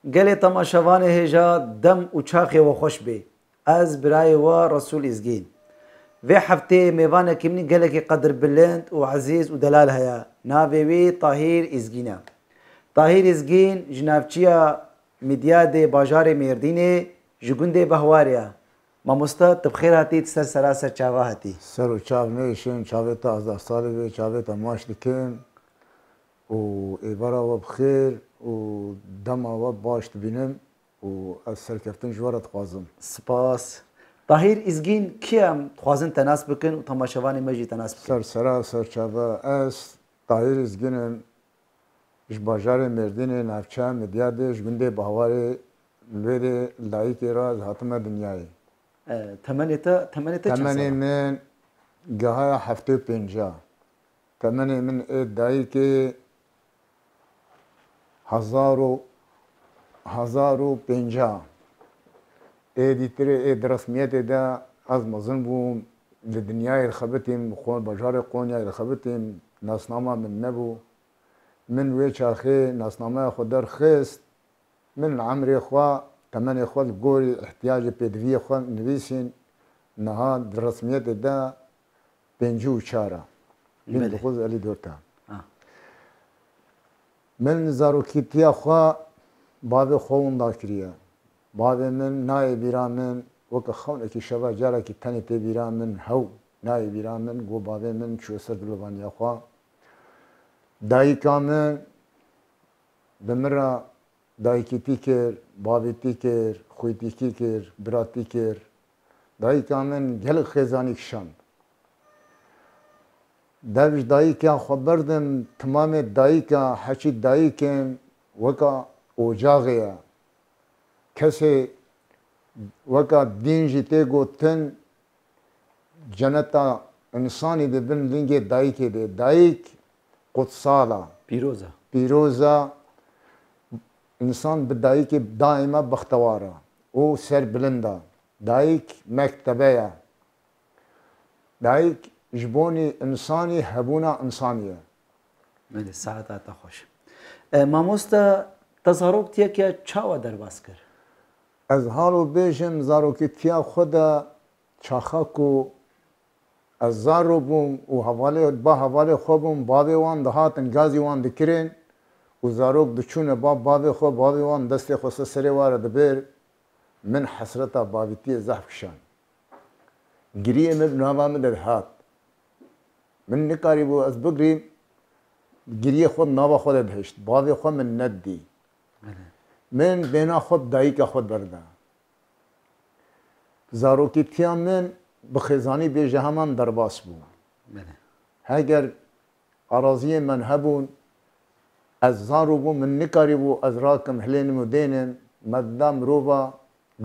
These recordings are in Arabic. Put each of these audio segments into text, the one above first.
گل تماشاوان هجا دم و چاخی و خوش بی از برای و رسول ازگین و هفته میوان کمنی گله که قدر بلند و عزیز و دلال هیا ناوی طاهر ازگینه طاهر ازگین جنابچیا میدیاد باجار میردینه جگونده بهواریا ما مستد تبخیر هاتید سراسر چاوا هاتی سر و چاو نیشن چاوتا از سالی چاوتا ماش دکن و ایبارا و بخیر و دم و باش بینم و از سرکفتن جوارت خوازم سپاس طاهر ازگین کیم خوازن تناس بکن و تماشاوان مجی تناس بکن سر چاوا از طاهر ازگینم اش باجار مردین نفچه مدیادش گنده بهوار لوی لایک راز حتم دنیای تمنیتا چند تمنی ساله من گهای هفته پنجا تمنی من دایی که هزار و پنجا دیتر رسمیت دا از مزن بوم لدنیای خبتیم خون باجار قونیای خبتیم ناسنامه من نبو من وی چاخه ناسنامه خود در خست من عمري خوا تمني خوا الجوري احتياج بيدفي خوا نويسين نهاد رسميات دا بنجو شارع من بله بخوز علي دورتا آه. من زارو كيتيا خوا بابي خون داكريا بابي من ناي بيران من وك خون اكي شبا جارا كي تاني تي بيران من هو ناي بيران من جو بابي من شو سر دلوانيا خوا داي كامن بمرة دایکی کر، بابتی کر، خویتی کر، براتی کر، دایی کامن گل خزانی کشان. دوش دایی که خبردم تمام دایی که حچی دایی که وکا اوجاغیا کسی وکا دین جیته گوتن جنتا انسانی ده بن لینگ دایی که ده دایک قدسالا پیروزا انسان بدایی که دائما بختواره او سر بلنده دایک مکتبه دایک جبونی انسانی هبونا انسانیه بله ساعت خوش ماموستا تظاهرات که چاوا درباس کر از حالو بیشم زاروکیتیا خدا چاخاکو از زارو بوم و حواله خوبم بابی وان دهاتن گازی وان دکرین و زاروک دچونه بابی خوب بابی وان دست خوسته سری واره دبیر من حسرتا بابیتی زحف کشان گریه من نوامه در هات من نکاری بو از بگریم گریه خود نوا خود دهشت بابی خود من ندی من بینا خود دایی که خود برده زاروکی تیام من بخیزانی بیجه همان درباس بود اگر اراضی من هبون از زارو بو من نکاری بو از راکم هلینم و دینم مدام روبا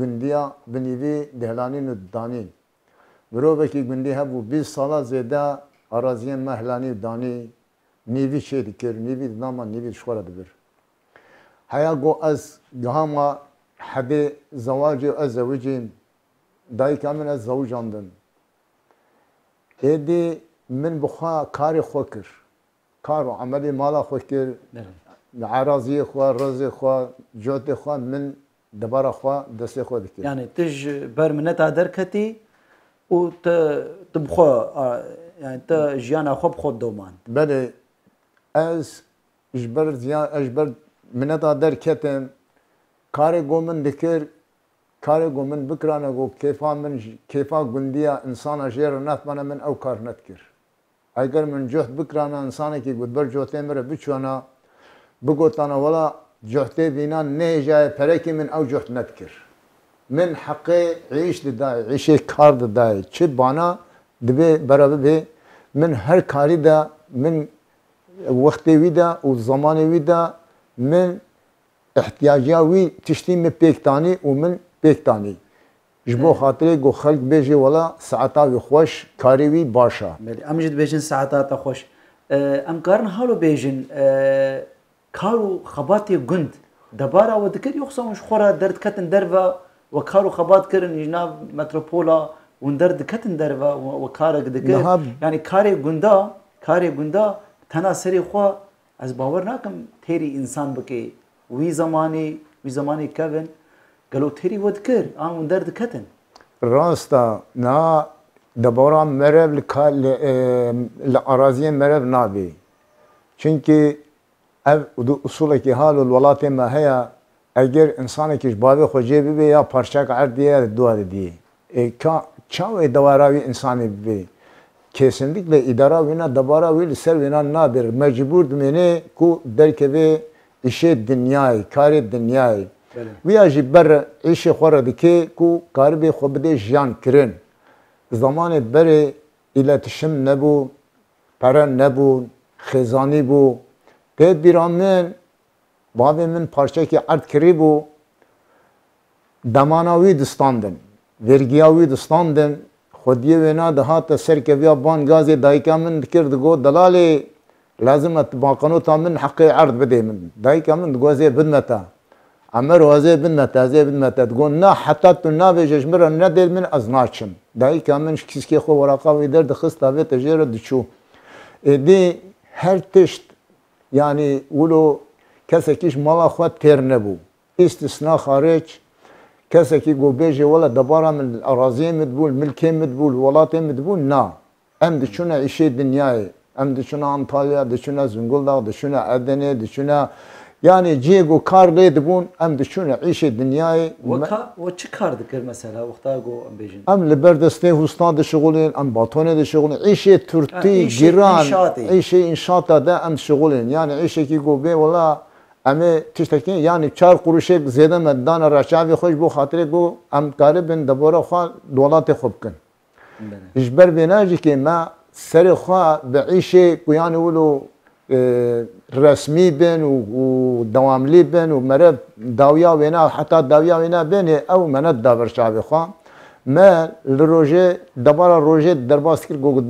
گندیا بنیوی دهلانین و دانین مروبه که گندی هبو 20 ساله زیده اراضی مهلانی و دانی نیوی چه دکر نیوی دناما نیوی شوره دبر هیا گو از گهاما حبی زواجی از زوجین دایی کامن از زوجاندن ایدی من بخوا کاری خو کر کار و عملی مالا خو کر عراضی خو رزی خو جوت خو من دبار خو دست خو دکر یعنی تج بر منت در کتی و تبخوا يعني انت جيانا خوب خود دومان بله از اجبر منتا در کتم کاری گومن دکر کاری گومن بکرانه گو کیفا گندیا انسان اجیر نتمنه من او کار نتکر اگر من جهد بکرانه انسانی که گود بر جهته مره بچوانا بگوتانا ولا جهته بینا نه جای پرکی من او جهد نتکر من حقی عیش دای عیش کار دای چه بانا دبی برابر به من هر کاری دا من وقتی ویدا و زمانی ویدا من احتیاجا وی تشتی می پیکتانی و من پیکتانی جبو خاطری گو خلق بیجی ولا ساعتا وی خوش کاری وی باشا بله امجد بیجن ساعتا خوش ام کارن حالو بیجن کارو خباتی گند دبارا و دکر یخصامش خورا درد کتن دروا و کارو خبات کرن جناب متروپولا و درد کتن دروا و کارک دکر یعنی کاری گندا تنا سری خوا از باور نکم تیری انسان بکی وی زمانی وی زمانی کەون گەلو تێری وە دکرد ئان ون دەردکەتن راستا نا دبارا مرب لأراضي مرب نابي çünkü ev usuleki hal الولات ما هي اگر انسان کش بابی خوجه بی یا پرچک عردیه دو دی چاوی دواراوی انسانی بی kesinlikle idara vina dabara vil ser vina nadir mecbur dmene ku derkeve işe dünyayı kari dünyayı veya jibber işe xora dike ku karbi xobde jan kirin zamanı beri iletişim nebu para nebu xezani bu tedbiramen babimin parçaki art kiri bu damanavi distandın vergiyavi distandın خودیه وینا دهات سر که بیا بان گازی دایکا من کرد گو دلالی لازم اتباقنو تا من حق عرض بده من دایکا من گوزی بدمتا عمر وزی بدمتا زی بدمتا تقول نا حتی تو نابیجش مرا ندید من از ناچم دایکا من کسی خو ورقا ویدر دخست تاوی تجیر دچو دی هر تشت yani ولو کسی کش مالا خود تیر نبو استثناء خارج کسی که گو بیجه ولا دبارا من اراضی مدبول ملکی مدبول ولاتی مدبول نا ام دچونه ایشه دنیای ام دچونه انطالیا دچونه زنگولداغ دچونه ادنه دچونه yani جیگو کار لیدبون ام دچونه ایشه دنیای و چه کار دکر مثلا وقتا گو ام بیجن ام لبردسته هستان دشغولین ام باتونه دشغولین ایشه ترتی گیران ایشه انشاط ده ام شغولین yani ایشه که گو بی ولا اما تشتکی یعنی 4 قروشه زیاده مدان رشاوی خوش بو خاطر گو ام کاری بین دباره خواه دولات خوب کن اجبر بیناجی که ما سر خواه بعیشه یعنی ولو رسمی بین و دواملی بین و مرد داویا وینا حتی داویا وینا بین او منت دابر شاوی خواه ما لروجه دباره روجه درباس کر گو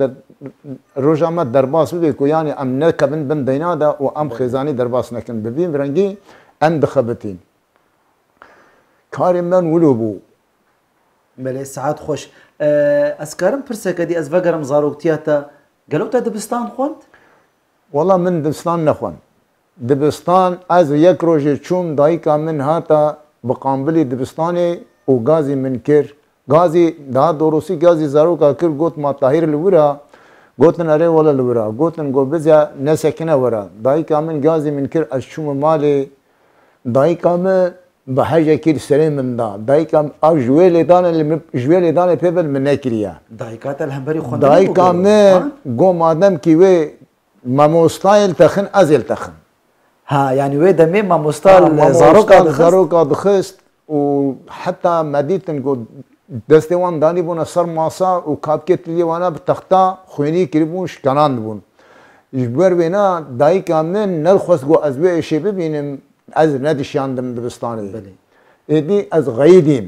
روزا ما درباس بده کو یعنی ام نکبن بن دینا دا و ام خزانی درباس نکن ببین رنگی اند خبتین کاری من ولو بو بله ساعت خوش اسکارم پرسه کدی از وگرم زاروکتیاتا گلو تا دبستان خوند والله من دبستان نخوان دبستان از یک روز چوم دایکا من هاتا بقامبلی دبستانی و گازی من کر گازی دا دروسی گازی زاروکا کر گوت ما طاهر لورا گوتن اره ولا لورا گوتن گو بزا نسکنه ورا دایکا من گازی من کر از چوم مالی دایکا من به حاجه کر سری من دا دایکا او جویل دانه پیبل من نکریا دایکات الهمبری خوند دایکا من گو مادم کی وی ماموستایل تخن ازل تخن ها يعني وي دمي ما مستال زاروكا دخست وحتى مديتن قد دستوان داني بونا سر ماسا وكابكت لي وانا بتختا خويني كريبوش كنان بون جبر بينا داي كامن نلخص قو ازبي شي ببينم از ندش ياندم دبستاني ادي از غيديم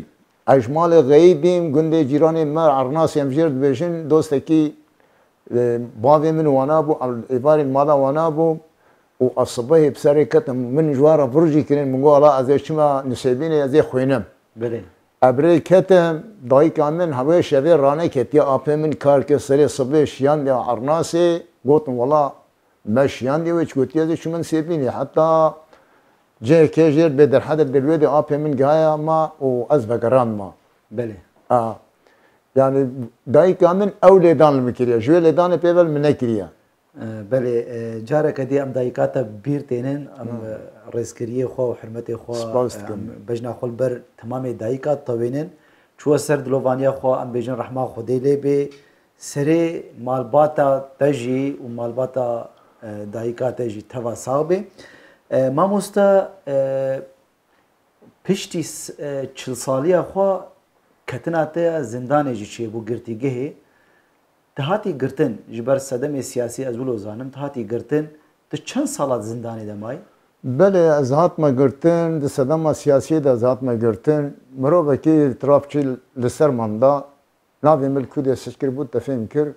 اجمال غيديم گندي جيراني مر عرناس يمجرد بيشن دوستكي بابي من وانا بو ايفاري المالا وانا بو والصباح بسري كتم من جوار برجي كرين من قال ازي شما نسيبيني ازي خوينم بله ابري كتم داي كامن هواي شبي رانه كتيا ابي من كار كسري صباح شيان يا عرناسي قلت والله مشيان دي وش قلت يا شو من سيبيني حتى جاي كيجر بدر حدا بالويدي ابي من جايا ما وازبق ران ما بله يعني داي كامن اولادان المكريا جوي لدان بيبل من نكريا بله جارك دي ام دايكاتا بير تينن ام رزكريه خو وحرمتي خو بجنا خو بر تمام دايكات طوينن شو سرد لوفانيا خو ام بيجن رحمه خدي لي بي سري مالباتا تجي ومالباتا دايكات تجي توا صاحبه ما مستا پشتي 40 ساليه خو کتناته زندان جي بو گرتيگه تهاتي گرتن جبر صدم سياسي از ولو زانم تهاتي گرتن تو چند سالات زنداني دماي بله از هات ما گرتن د صدم سياسي د ذات ما گرتن مرو بكي ترافچي لسر ماندا ناوي ملكو د سكر بود تفهم كر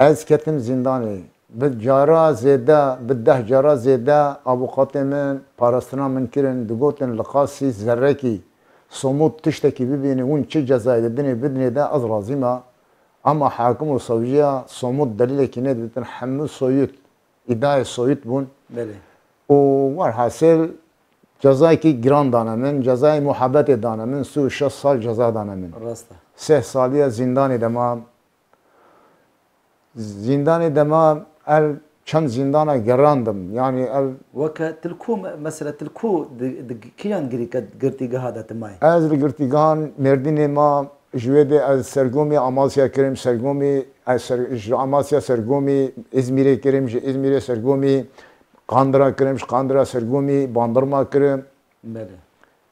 از كتم زنداني بالجارة زيادة بالده جارة زيادة ابو قاتمن پاراستنا من كرن دگوتن لقاسي زركي صمود تشتكي ببيني وين چه جزاي الدنيا بدني ده از رازيما اما حاكم وصوجيه صمود دليل كينه تنحمل صويت ادعاء صويت بون بله وور حاصل cezayı ki giran dana min, cezayı muhabbet dana min, su 6 sal ceza dana min. راسته 3 saliye zindanı demam. Zindanı demam el çend zindana gerandım. Yani el وكا تلكو مثلا تلكو كيان قرتي هذا تماي ez li girtîgan Mêrdînê ma ji wê de ez sergomê Amasya kirim, sergomê ji Amasya sergomê İzmîrê kirim, ji İzmîrê sergomê Kandıra kirim, ji Kandıra sergomê Bandırma kirim. بله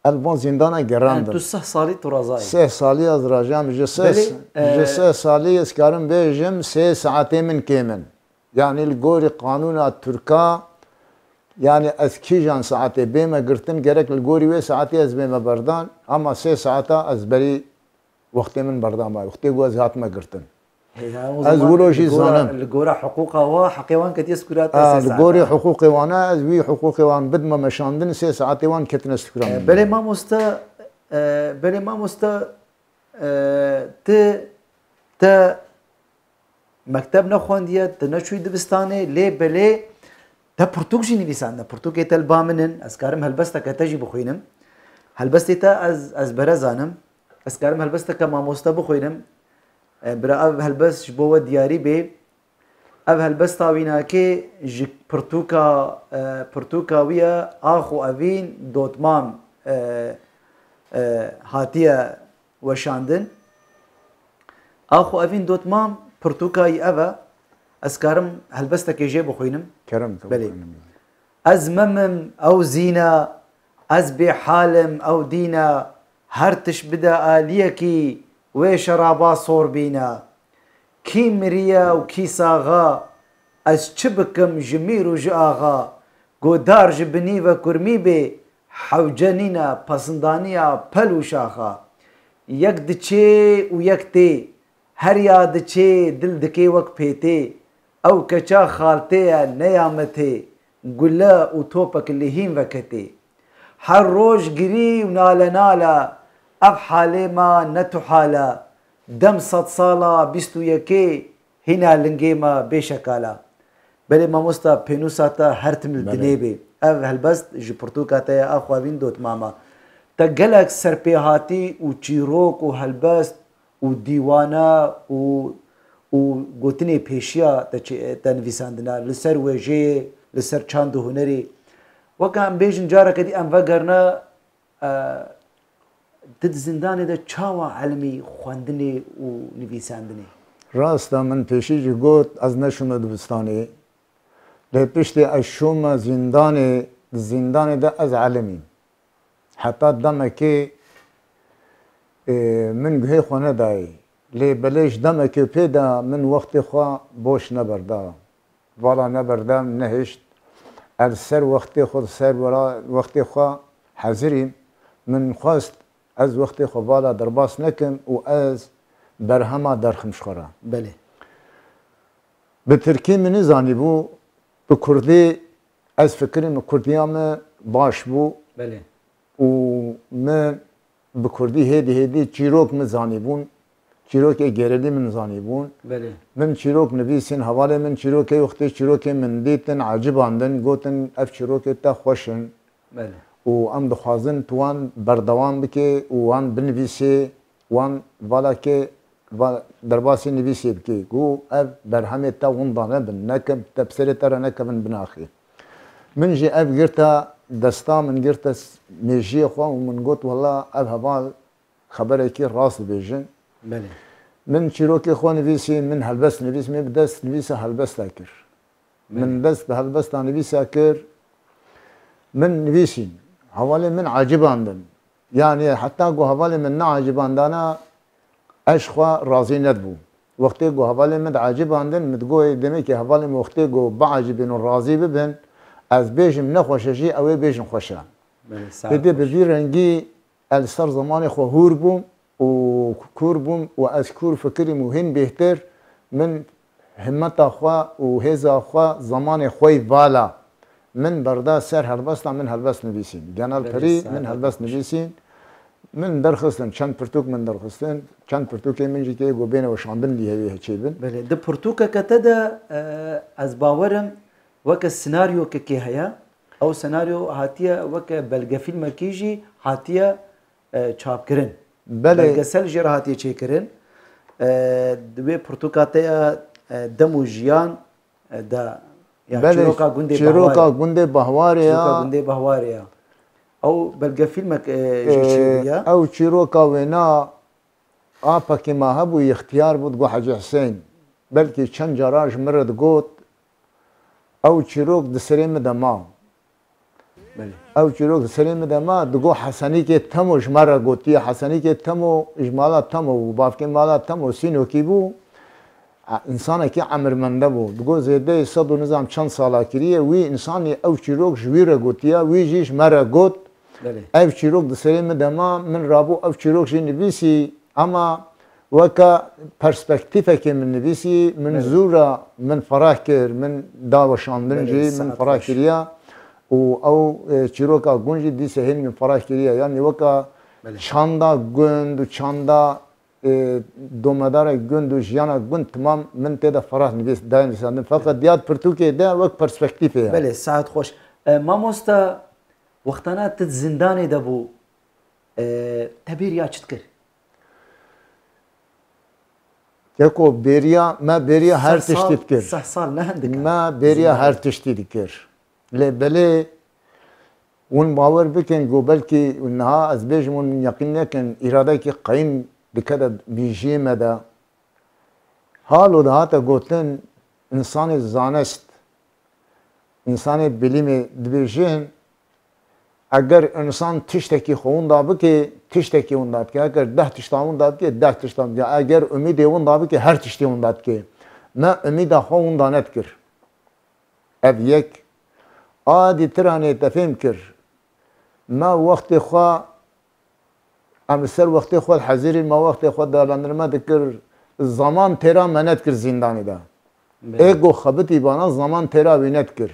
El van zindana يعني gerandim. تو 6 سالي تو رازاي 3 salî ez rajam ji sê salî ez karim bêjim 3 saetê min kêmin. Yani li gorî qanûna Türka yani ez kîjan saetê bême girtin gerek li gorî wê saetê ez bême berdan ama 3 saeta ez berî wextê min berdan maye. Wextê ku ez hatime girtin. Ez wilo jî zanim. الجورا حقوقها وحقيوان كتيس كرات Li gorî hiqûqê wan e ez wî hiqûqê wan bidme meşandin 3 saetê wan ketine stûra min. بلي ما مستا بلي ما مستا ت مكتب نخوندية تنشوي دبستاني ليه بلي تا برتوكجي نويسانا برتوكي تل بامنن اسكارم هلبستا كتجي بخوينم هلبستي تا از برزانم اسكارم هلبستا كما مستا بخوينم برا اف هلبس جبوه دياري بي اف هلبستا ويناكي جي برتوكا ويا اخو افين دوتمام هاتيه وشاندن اخو افين دوتمام برتوكاي افا اسكارم هلبستا كيجي بخوينم Kerem. بلي از ممم او زينة از بحالم او دينا هرتش بدا آليكي وشرابا صور بينا كي مريا وكي صاغا از چبكم جمير وجاغا قدار جبني وكرمي بي حوجنينا پسندانيا پلو شاخا يك دچي ويك تي هر ياد چه دل دکه وک پیته او کچا خالته نیامته گله و توپک لهیم وکته هر روش گری و ناله ناله اف حاله ما نتو حاله دم 100 ساله 21 هنا لنگه ما بشکاله بله ما مستا پینوساتا هر تمل دنیبه اف هلبست جی پرتوکاتا اخوابین دوت ماما تا گلک سرپیهاتی و چیروک و هلبست و دیوانه و گوتنی پیشیا تنویساندنا لسر وجه لسر چاند و هنری وکم بیشن جارا کدی ام وگرنا دد زندانی دا چاوا علمی خواندنی و نویساندنی راستا من پیشی جی گوت از نشوم دبستانی لی پشتی از شوم زندانی دا از علمی حتی دمه که من گوه خونه دایی لی بلیش دمه که پیدا من وقت خواه بوش نبرده والا نبردم نهشت از سر وقت خود سر وقت خواه حضریم من خواست از وقت خواه والا درباس نکم و از برهما درخمش خوره بله به ترکی منی زانی بو به کردی از فکریم کردیام باش بو بله و من به کردی هیدی چیروک من زانی بون چیروک گرلی من زانی بون بله من چیروک نویسین حواله من چیروک وقتی چیروک من دیتن عجب آندن گوتن اف چیروک تا خوشن بله و ام دخوازن توان بردوام بکه و وان بنویسی وان والا که درباسی نویسی بکه گو اف برهمه تا وندانه بن نکب تبصره تر نکبن بناخی من جي اف قرتا دستا من قرتا ميجي خو ومن قلت والله اف هبال خبري كي راس بيجن بله من شيروكي خو نفيسي من هلبس نفيس مي بدست نفيس هلبس تاكر من دست هلبس تا نفيس اكر من نفيسين حوالي من عجب عندن يعني حتى قو حوالي من عجب عندنا اشخوا راضي ندبو وقتي قو حوالي من عجب عندن متقوي دميكي حوالي وقتي قو بعجبين راضي ببن از بیشم نخوششی اوی بیشم خوشه. دیدی به وی رنگی از سر زمان خو هور بوم و کور بوم و از کور فکری مهم بهتر من همت خو و هزا خو زمان خوی بالا من بردا سر هلبست من هلبست نویسین. جنال پری من هلبست نویسین. من درخستن چند پرتوک من درخستن چند پرتوکی من جی که گوبینه و شاندن لیه چی بن. بله ده پرتوکا کته ده از باورم وک السيناريو كي هيا او سناریو هاتیه وک بلگه فیلم کیجی هاتیه چاپ کرن بله. بلگه سل جر هاتیه چه کرن دوی پرتوکاته دم و جیان دا یا بله چیروکا گنده چیروکا بهواریا گنده بهواریا چیروکا گنده بهواریا او بلگه فیلم جیشیریا او چیروکا وینا آپا که ما هبو اختیار بود گو حاج حسین بلکه چند جاراج مرد گوت او چیروک دسریم دما بله او چیروک دسریم دما دگو حسنی که تمو جمره گوتی حسنی که تمو اجمالا تمو و باف که مالا تمو سینو کی بو انسان که عمر منده بود دگو زیده صد و نظام چند سالا کریه وی انسانی او چیروک جویره گوتیا وی جیش مره گوت بله او چیروک دسریم دما من رابو او چیروک جی نویسی اما وكا برسبكتيفه كي من نبيسي من زورا من فراكر من داو شاندنجي من فراكريا او تشيروكا جونجي دي سهل من فراكريا يعني وكا شاندا جند وشاندا دومدار جند وجيانا جند تمام من تدا فراه نبيس دايم ساندن فقط ديات برتوكي ده وك برسبكتيفه يعني. بله ساعت خوش ما مستا وقتنا تد زنداني دبو تبير يا چتكر يكو بيريا ما بيريا هر تشتي دكر صح صار نه عندك ما بيريا هر تشتي دكر لبلي ون باور بكن جو بلكي ونها از بيجمون يقين كان اراده كي قيم بكذا بيجي مدى حالو دهاتا قوتن انسان زانست انسان بليمي دبيجين اگر انسان تشتکی خون دا بکه تشتکی اون داد که اگر 10 تشتاون داد که 10 تشتاون یا اگر امید اون داد که هر تشتی اون داد که ما امید خون دانت کر اب یک عادی ترانه تفهم کر ما وقت خوا ام سر وقت خوا الحزير ما وقت خوا دالندر ما دکر زمان ترا منت کر زندانی دا ایگو خبتی بانا زمان ترا وینت کر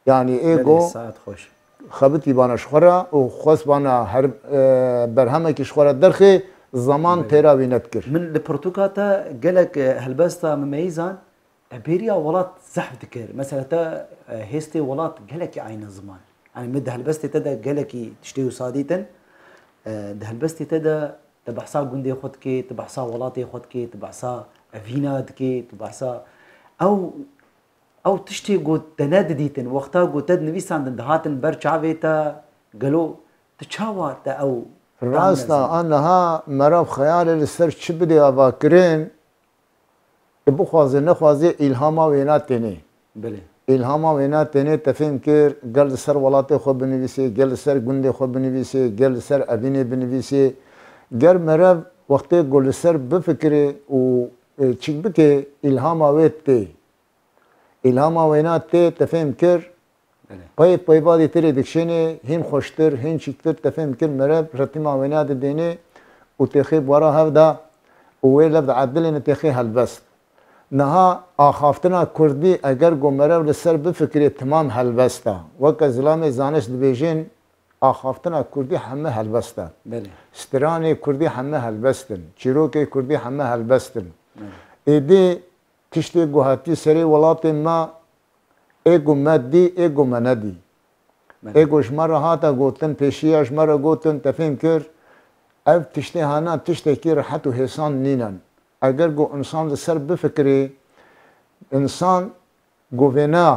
یعنی ایگو ساعت خوش خبتی بانا شخورا و خواست بانا هر برهمه که شخورا درخی زمان تیرا وینت کر من لبرتوكاتا قالك هلبستا مميزان عبيريا ولات زحف ذكر مثلا تا هيستي ولات قالك عين زمان يعني مد هلبستي تدا قالك تشتيو صاديتا ده هلبستي تدا تبحصا قندي خدكي تبحصا ولاتي خدكي تبحصا افينا دكي تبحصا او تشتي قد تناد ديتن وقتا قد تد نبيسان دهاتن برشعويتا قالوا تشاوا تا او راستا انها مراب خیال لسر چی بدی افاکرین بخوازه نخوازه الهاما وینات تینه بله الهاما وینات تینه تفهم کر گل سر ولات خود بنویسی گل سر گند خود بنویسی گل سر ابینه بنویسی گر مراب وقتی گل سر بفکره و چیک بکه الهاما ویت تی الهاما وینات تی تفهم کر پای بادی تری دکشنه هین خوشتر هین چیکتر تفهم کر مرب رتیما وینات دینه و تخیب ورا هفدا و وی لفظ عدلین تخی هلبست نها آخافتنا کردی اگر گو مرب لسر بفکری تمام هلبستا وک زلام زانش دبیجین آخافتنا کردی همه هلبستا سترانی کردی همه هلبستن چیروکی کردی همه هلبستن ایدی تشتی گوهاتی سری ولات ما ایگو مادی ایگو مندی ایگو شماره هاتا گوتن پیشیا شماره گوتن تفهم کر اف تشتی هانا تشتی کی راحت و حسان نینن اگر گو انسان سر بفکری انسان گوینا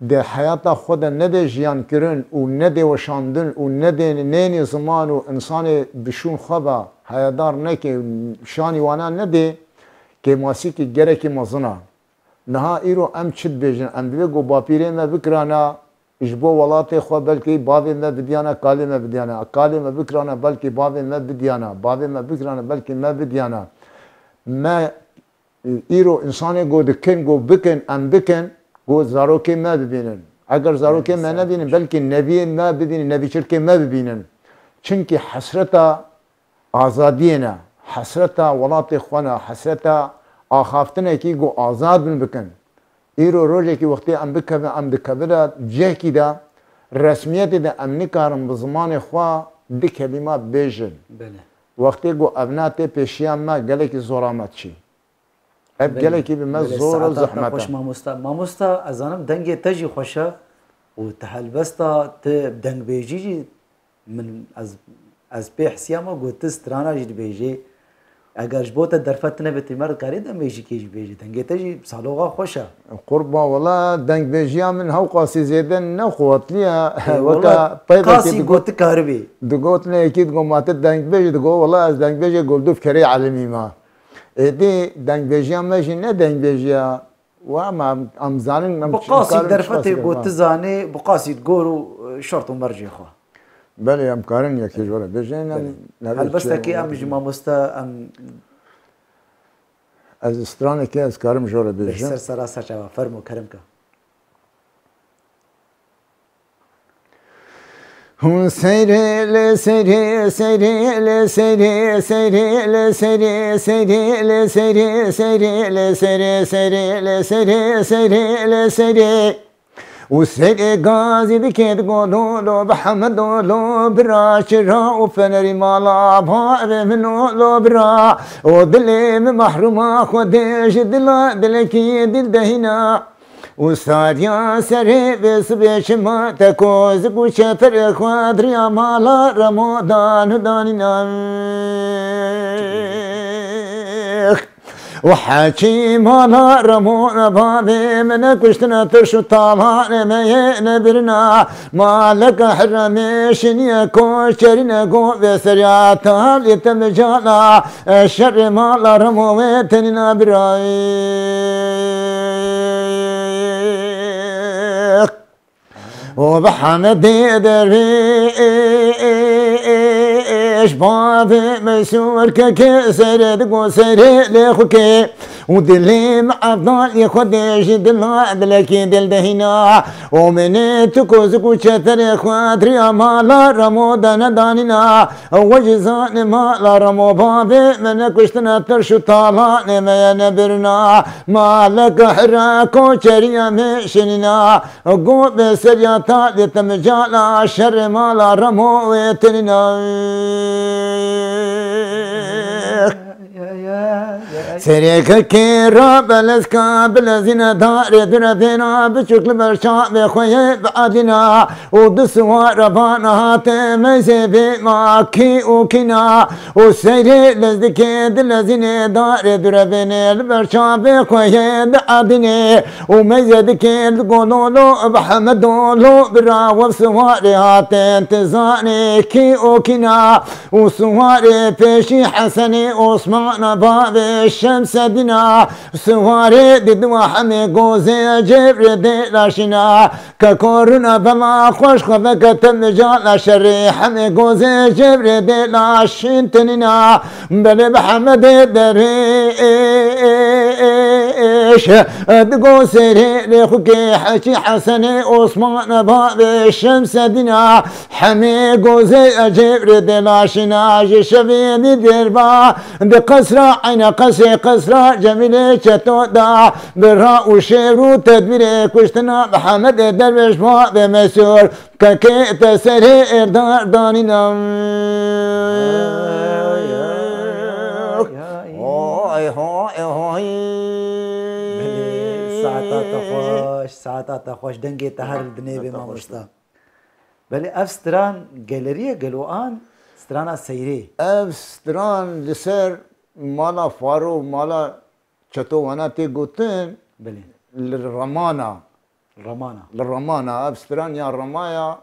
ده حیاتا خود نده جیان کرن و نده وشاندن و نده نینی زمان و انسان بشون خوابا حیادار نکه شانی وانا نده که ماسی که گره که مزنا نها ایرو ام چید بیجن ام بگو باپیره ما بکرانا اجبو ولات خو بلکی بابی ما بدیانا کالی ما بدیانا کالی ما بکرانا بلکی بابی ما بدیانا بابی ما بکرانا بلکی ما بدیانا ما ایرو انسانی گو دکن گو بکن ام بکن گو زاروکی ما ببینن اگر زاروکی ما نبینن بلکی نبی ما ببینن نبی چرکی ما ببینن چونکی حسرتا آزادینا حسرتا ولات خوانا حسرتا آخافتنه کی گو آزاد بکن ایرو روزی که وقتی ام بکبه ام دکبه جهکی دا رسمیت دا ام نکارم بزمان خوا دی کلمات بیجن وقتی گو ابنات پیشیان ما گله کی زورامت چی اب گله کی به ما زور و زحمت خوش ماموستا از آنم دنگ تجی خوشه وتهلبستا تبدنگ بيجي من از بي حسياما قلت سترانا جي بيجي اگر جبوتا درفتنا بتمرد كاري دم بيجي كيجي بيجي دنگيتا جي بسالوغا خوشا قربا والله دنگ بيجيا من هو قاسي زيدن نقوت ليها والله قاسي قلت كاربي دقوت لي اكيد قوم ما تدنگ بيجي دقو والله از دنگ بيجي قول دوف كري علمي ما دي دنگ بيجيا ماشي نه دنگ بيجيا وما ام زانن بقاسي درفتي قلت زاني بقاسي تقولوا شرط ومرجي خو بله ام كارن يكي جوره بيجينا هل بس تكي ام جما مستا ام از استرانه كي از كارم جوره بيجي سر سراسر شباب فرمو كرمك هم سيري لسيري سيري لسيري سيري لسيري سيري لسيري سيري لسيري سيري لسيري سيري لسيري وسيري غازي بكيت قولو بحمد لو برا شرا وفنري مالا بها منو لو برا ودلي محرومة خديش دلكي دل دهنا وساريا سري بس بشما تكوز كوشفر خوادريا مالا رمضان دانينا وحكي مالا رمونا بابي من كشتنا ترشو طالع ما نبرنا مالك حرميشن يكون شرنا قو بسريات يتم جالا الشر مالا رموتنا برايق وبحمد دريش بابي مسور كسر دقو سر لخوكي ودلي مع ضال يخدش دلكي دل دهنا ومن تكوزكو شتر خاطري مالا رمضان داننا وجزان مالا رمو بابي من كشتنا ترشو طالع ما نبرنا مالك حراكو شريا مشننا قو بسريا طال تمجالا شر مالا رمو ويتننا سريك كيرا بلسكا بلزينا دار دربنا بشكل برشا بخوي بعدنا ودسوا ربانا تمزي بماكي وكنا وسيري لزدكي دلزينا دار دربنا البرشا بخوي بعدنا ومزدكي القولولو بحمدولو برا وبسواري هاتين تزاني كي وكنا وسواري بيشي حسني عثمان باب الشمس دنا سواري ددوا حمي قوزي جبر دلاشنا ككورنا بما خوش خبك تم جال شري حمي قوزي جبر دلاشن تننا بل محمد دريش دقو سيري لخوكي حكي حسني عثمان باب الشمس دنا حمي قوزي جبر دلاشنا جشبيني دربا بقصرة عين قصرة جميلة شتودا برا وشيرو تدبير كشتنا محمد درويش ما بمسور ككي تسري اردار دانينا ساعتات خوش دنگي تهر دنيبي ما مشتا بلي افستران جاليريا قالوان سترانا سيري ستران لسر مالا فارو مالا چتو وانا تي قوتن بلي للرمانة ستران يا رمايا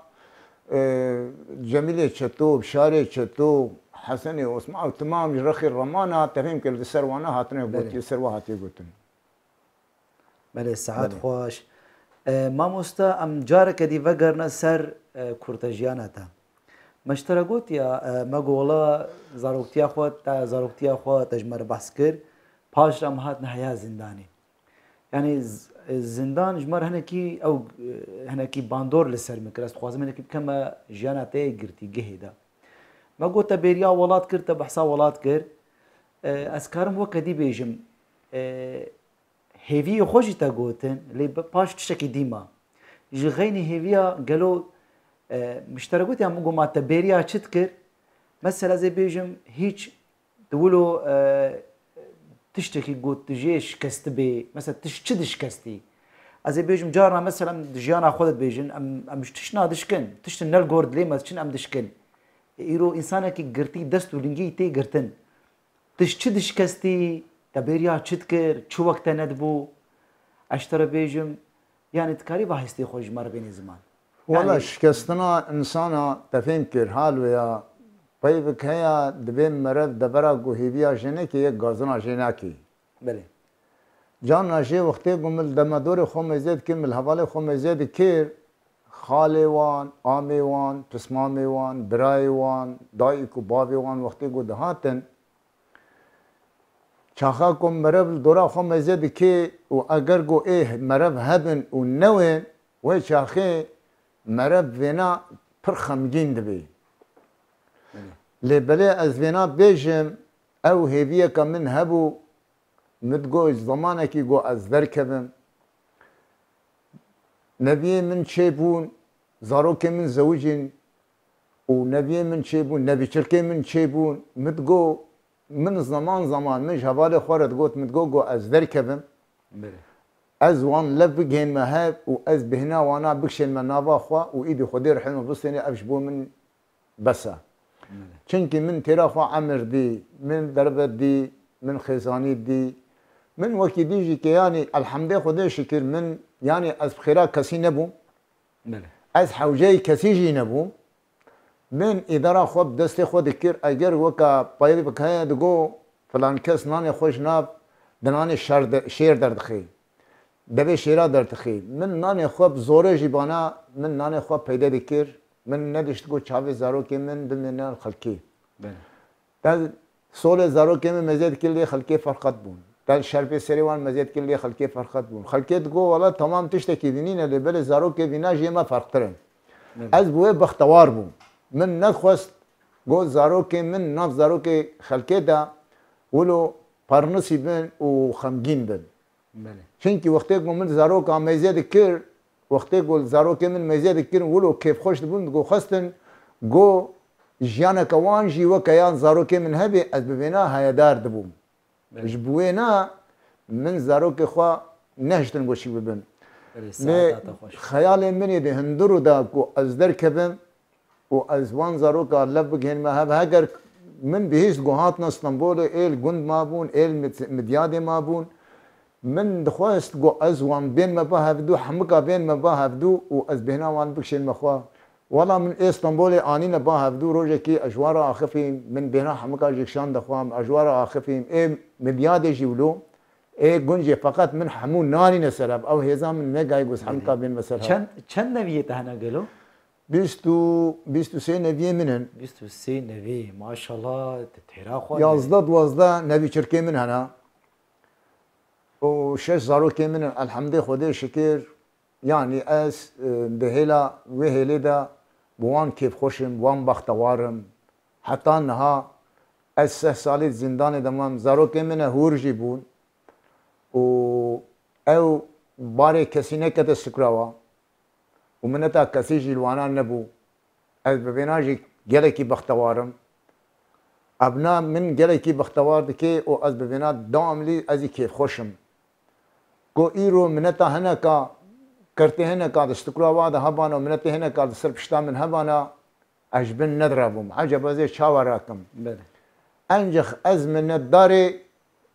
جميلة چتو بشاري چتو حسني واسمعوا تمام جرخي الرمانة تفهم كل لسر وانا هاتني قوتي سر وهاتي قوتن بلي ساعات خوش ما مستا ام جارك دي وگرنا سر كورتاجياناتا مشترقوت يا مقولا زاروكتيا خو تجمر بحث كر باش رام هات نهاية زنداني يعني الزندان جمر هناكي او هناكي باندور لسر مكرست خوازم هناكي كما جياناتي قرتي جهدا مقوتا بيريا ولات كرتا بحثا ولات كر اسكارم وكدي بيجم هيفي خوشي تاقوتن لي باش تشكي ديما جغيني هيفيا قالوا مشترقوت يعني مقو ما تبيريا تشتكر مثلا زي بيجم هيج تقولوا تشتكي قوت تجيش كست بي مثلا تشتدش كستي از بیجم جارنا مثلا جیانا خودت بیجن ام تشنا دشکن تشت نل گورد لیم از چن ام دشکن ایرو انسان کی گرتی دست و لنگی تی گرتن تش چه دشکستی تبریا چت کر چو وقت ندبو اشتر بیجم يعني تكاري بحثي خوش مر بين زمان والله شكستنا انسانا تفهم كر حال ويا طيبك هيا دبين مرض دبرا گوهيبيا جنكي يك غازنا جناكي بله جان ناجي وقتي قمل دمدور خو زيد كمل حواله خو زيد كير خالي وان آمي وان تسمامي وان براي وان دايكو بابي وان وقتي قو دهاتن چاخاكم مرب دورا خو مزيد كي و اگر گو ايه مرب هبن و نوين و چاخي مرب فينا پر خمگين دبي لبلي از فينا بيجم او هيبيه كمن هبو متگو زمانكي گو از دركبم نبي من چيبون زاروكي من زوجين و نبي من چيبون نبي چركي من چيبون متگو من زمان من جوال خورد قلت متجوجو از دركبم از وان لبجين مهاب واز بهنا وانا بكشن من نافا خوا وايدي خدير حلم بصني ابشبو من بسا چنكي من ترى خوا عمر دي من دربت دي من خزاني دي من وكي ديجي كياني الحمد لله خدي شكر من يعني از بخيرا كسي نبو از حوجي كسيجي نبو من اداره خود دست خود کر اگر وکا پایدی بکای دگو فلان کس نان خوش ناب دنان شیر درد خی دبی شیرا درد خی من نان خوب زوره جیبانا من نان خوب پیدا دکر من ندشت گو چاوی زارو که من دمنان خلکی تا سول زارو که من مزید کلی خلکی فرقت بون تا شرپ سریوان مزید کلی خلکی فرقت بون خلکی دگو والا تمام تشت کی دینین لبل زارو که دینا جیما فرق ترن از بوه بختوار بون من نخواست گو زاروکی من نف زاروکی خلکه دا ولو پرنسی بن و خمگین بن چونکی وقتی گو من زاروک آمیزه دکر وقتی گو زاروکی من میزه دکر ولو کیف خوش بون گو خستن گو جیان کوان جی و کیان زاروکی من هبی از ببینا هایدار دبوم جبوینا من زاروکی خوا نهشتن گوشی ببن خیال منی ده هندرو دا گو از در کبم و از وان زاروکا لبگین ما هب هگر من بهیست گوهاتنا اسطنبول ایل گند ما بون ایل مدیاد ما بون من دخواست گو از وان بین ما با هفدو حمکا بین ما با هفدو و از بهنا وان بکشین مخوا والا من اسطنبول آنین با هفدو روزه کی اجوار آخفیم من بهنا حمکا جکشان دخوام اجوار آخفیم ای مدیاد جیولو ای گنج فقط من حمون نانی نسرب او هزام من نگای گوز حمکا بین مسرب چند نویه تهنا گلو؟ 23 نویه منن 23 نوی ماشاءالله تتهرا خود 11 12 نوی چرکی من هنا و 6 زاروکی من الحمد خدا شکر يعني اس دهلا وهلي دا بوان كيف خوشم بوان بختوارم حتى انها اس سالي زندان دمام زاروكي من هورجي بون و او باري كسينه كده سكراوا ومنتا كسيجي الوانا نبو از ببيناجي جلكي بختوارم ابنا من جلكي بختوار دكي او از ببينا دام لي ازي كيف خوشم کو ايرو منتا هنا کا کرتے ہیں کا استقرا ده هبانا ومنته هنا کا صرف شتا من هبانا اجبن ندربهم عجب زي شاوراكم انجخ از من الداري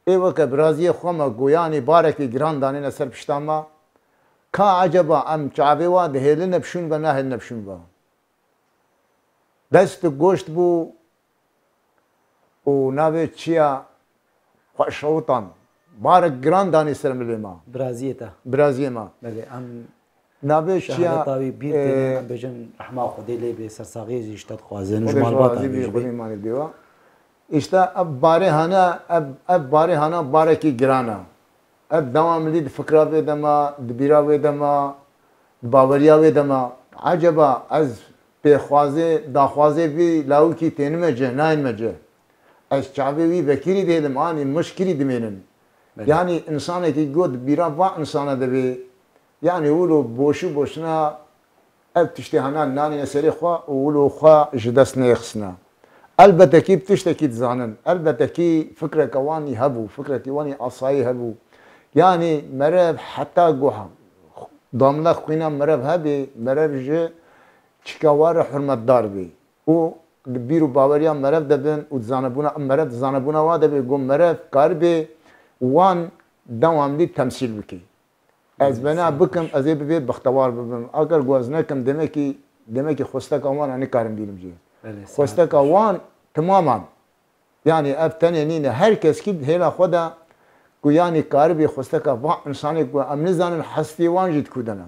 ايوك برازي خوما گوياني باركي گرانداني صرف شتا ما کا عجبا ام چاوي وا دهلن بشون بنا هل نبشون با دست گوشت بو و ناوي چيا خوشوطان بارك گرانداني سلام لما برازيه ما بله ام نابه چیا تاوی بیر کنیم بجن رحمه خودی لی به سرساغیز اشتاد خوازن جمال باتا بیجبه اشتا اب باره هانا باره کی گرانا اب دوام لید فکرا ویدما دبیرا ویدما باوریا ویدما عجبا از پیخوازه داخوازه بی لاو کی تین مجه ناین مجه از چاوی وی وکیری دیدم آنی مشکلی دمینن يعني انسان كي يقول بيرا انسان دبي يعني يقولوا بوشو بوشنا اب تشتهنا ناني نسري خوا وقولوا خوا جدسنا يخسنا البته كي بتشتكي تزانن البته كي فكره كواني هبو فكره كواني اصاي هبو يعني مرب حتى جوها داملا خوینا مرف هبی مرف جه چکاوار حرمت دار بی او بیرو باوریا مرف دبن و زانبونا مرف زانبونا وا دبی گم مرف کار بی وان دواملی تمثیل بکی از بنا بکم از بی بختوار ببم اگر گوزنه کم دمکی خوسته کاوان انی کارم بیرم جی خوسته کاوان تماما yani ev tenenine herkes ki hela xoda ku yani kar bi xosta ka va insani ku am nizanin hasfiwan jid kudana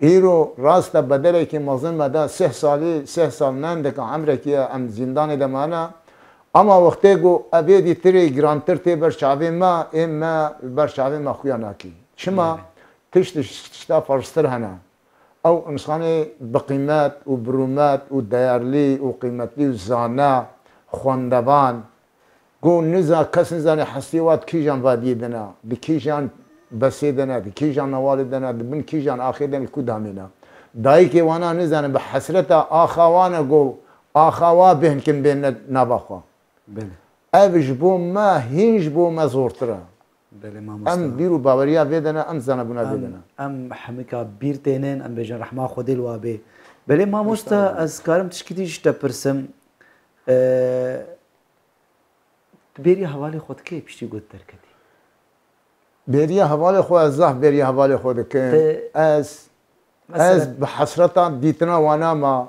hero rasta bedele ki mazın mada 3 sal nende ka amreki am zindan de mana ama vakte go abedi tri granter te ber şabe ma emma ber şabe ma khuyana ki şima tişta farstır hana او insani بقيمات وبرومات وديارلي وقيمتلي وزانا خواندبان گو نزا کس نزانه حسیوات کیجان وادی دنا دی کیجان بسی دنا دی کیجان نوال دنا دی بن کیجان آخر دن کدامینا دایی که وانا نزانه به حسرت آخوانا گو آخوا بهن کم بین نباخوا بله اوش بو ما هینج بو ما زورتره بله ما ام بیرو باوریا بدنا ام زنا بنا بدنا ام حمکا بیر تینن ام بجن رحمه خودی الوابه بله ما مستا از کارم تشکیدیش تپرسم بری حوالی خود که پیشتی گوت درکتی بری حوالی خود از زه بری حوالی خود که از به حسرتا دیتنا وانا ما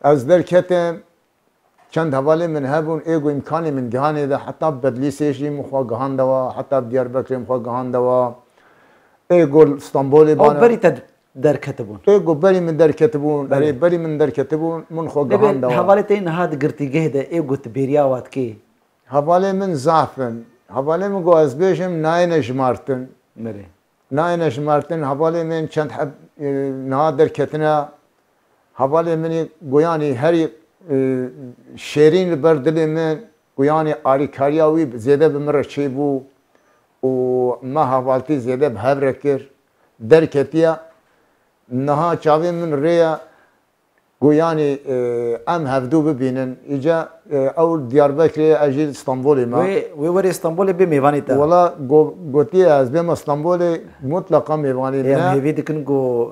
از درکتم چند حوالی من هبون ایگو امکانی من گهانه ده حتی بدلی سیشی مخواه گهان دوا حتی دیار بکری مخواه گهان دوا ایگو استانبولی بانا او بری تا در کتبون ایگو بری من در کتبون بری من در کتبون من خو گهان دوا حوالی تین هاد گرتیگه ده ایگو تبیریا وات کی حوالی من ضعفن حوالی من گو از بیشم نای نجمارتن نره نای نجمارتن حوالی من چند حب نها در کتنا حوالی منی گویانی هری شیرین بردلی من گویانی آریکاریاوی زیاده بمره چی بو و ما حوالتی زیاده به هفره کر در کتیا نها چاوی من ریا گویانی ام هفدو ببینن ایجا اول دیاربکری اجیل استانبولی ما وی وری استانبولی به میوانی تا والا گوتی از بیم استانبولی مطلقا میوانی نه هیوی دکن گو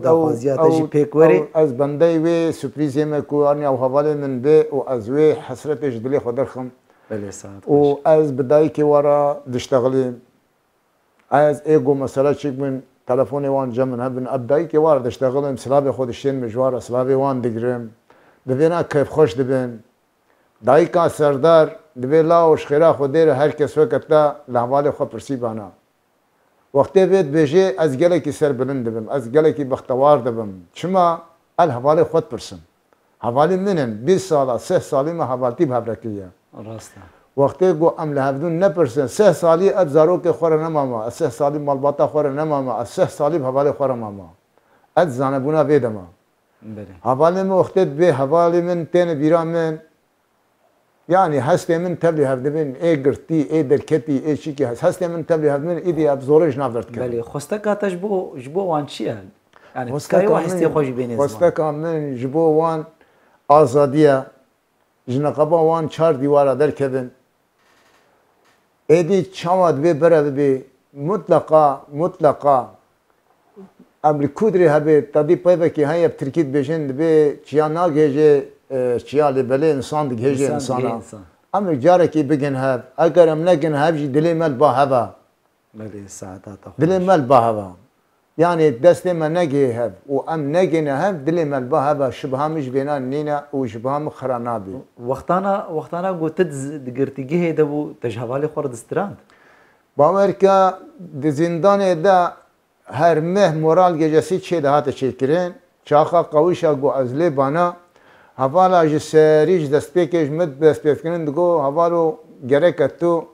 دخوازیات جی پیک وری از بنده وی سپریزی مکوانی او حوالی من به و از وی حسرتش دلی خودرخم بله ساعت و از بدایی که ورا دشتغلیم از ایگو مسئله چیک من تلفونی وان جمن هبن ابدایی که وارد اشتغلم سلاب خودشین مجوار سلاب وان دگرم دبینا کیف خوش دبن دایی که سردار دبی لاوش خیرا خودیر هر کس وقت تا لحوال خود پرسی بانا وقتی بید بیجه از گله کی سر بلند دبم از گله کی بختوار دبم چما الحوال خود پرسم حوالی منن 20 ساله 3 سالی ما حوالتی بهبرکیه راسته وقتی گو ام لحفدون نپرسن 3 سالی اب زارو که خوره نماما 3 سالی مالباتا خوره نماما 3 سالی حوالی خوره ماما اد زانبونا بیدما بله حوالی من وقتی به حوالی من تین بیرا من yani hastaya min tebli hevdibin ey girti ey derketi ey çiki hastaya min tebli hevdibin idi ab zoraj navdart kir بله خوسته کاتا جبو وان چیه yani کای واسطه خوش بینید خوسته من جبو وان آزادیه جنقبا وان چار دیوارا درکدن edi çavad ve beraber bir mutlaka amri kudri habe tadi paybe ki hayap Türkiye bejen be çiyana gece çiyale bele insan gece insana amri jara ki begen hab agar am nagin hab ji dile mal bahava بله ساعات dile mal bahava yani desteme nagi hab o am nagin hab dile mal bahava şubhamış bina nina o şubham kharanabi وقتانا گوتد گرتیگه ده بو تجهوالی خورد استراند باور که زندان ده her meh moral gecesi çe daha da çekiren çaqa qavuşa go azle bana havala ji seriş destpekej med destpekinin go havalo gerek ettu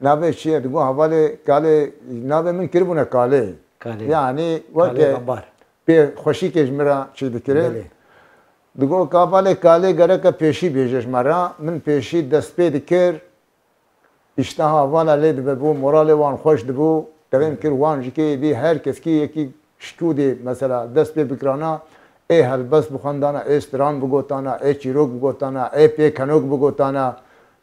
nave çe go havale kale nave min kirbuna kale yani vake pe xoşi kejmira çe dikire digo kavale kale gerek peşi bejeş mara min peşi destpe dikir işte havala led ve bu morale van xoş dibu تمام كير وان جي دي herkes ki yeki şkudi mesela dest be bikrana helbas bu xandana استران بگوتانا چیروک بگوتانا پی کنوک بگوتانا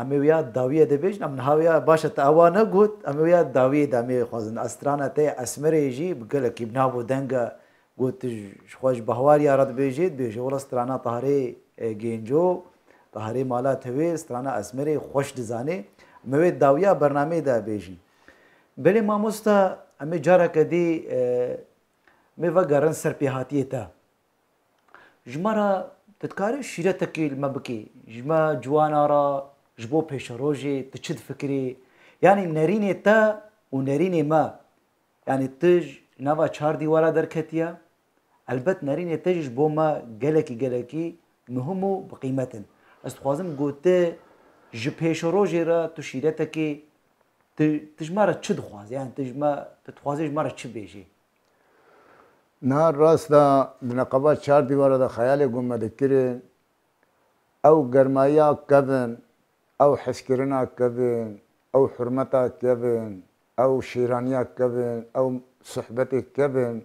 امی ویا داویه دبیج ام نهاویا باشه تاوانه گوت امی ویا داویه دامی خوازن استرانه ته اسمره جی بگل کی بنابو دنگا گوت خوش بهوار یارد بیجید بیج ولا استرانه طهری گینجو طهری مالا توی استرانه اسمره خوش دزانه موی داویه برنامه دا بیجی بله ماموستا امی جارا کدی می وگرن سرپیهاتیه تا جمارا تتكاري شيرة تكيل ما بكي جما جوانا را جبو بيش روجي تشد فكري يعني نريني تا ونريني ما يعني تج نوا چار ديوارا دركتيا البت نريني تج جبو ما جلكي مهمو بقيمتن استخوازم قوتي ج بيش روجي را تو شيرة تكي تجمارا تشد خواز يعني تجما تتخوازي جمارا تشد بيجي نهار راست دا نقابات 4 دیواره دا خیال گمده کرن او گرمایا کبن او حسکرنا کبن او حرمتا کبن او شیرانیا کبن او صحبت کبن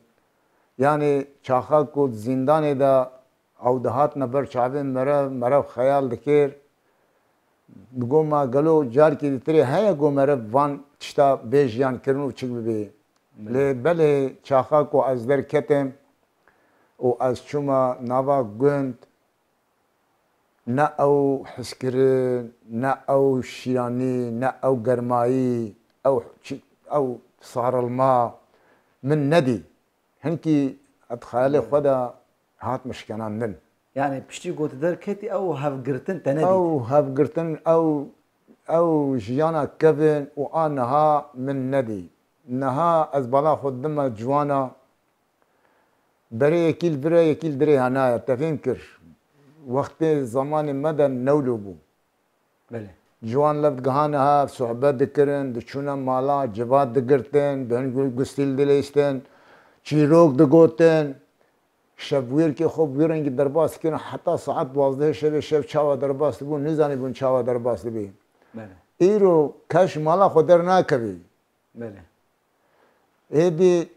یعنی چاخا کو زندان دا او دهات نبر چابن مرا خیال دکر گو ما گلو جار کی تری ہے گو مرا وان چتا بیجیان کرنو چک بی بله چاخا کو از در کتم و از چما نوا گند نه او حسکرین نه او شیرانی نه او گرمایی او صار الماء من ندی هنکی اتخیل خدا هات مشکنان من يعني بشتي قوت در كتي او هفقرتن تندي او هفقرتن او جيانا كفن وانها من ندي نها از بالا خود دم جوانا بري يكيل دري هنايا تفهم كر وقت زمان مدى نولو بو بله جوان لفت گهانها صحبت دکرن دچونا مالا جواد دگرتن بهن گستیل دلیستن چیروک دگوتن شبویر که خوب ویرنگی درباس کنن حتی ساعت 12 شب چاوا درباس بو نزانی بون چاوا درباس بی بله ایرو کش مالا خودر ناکوی بله ایدی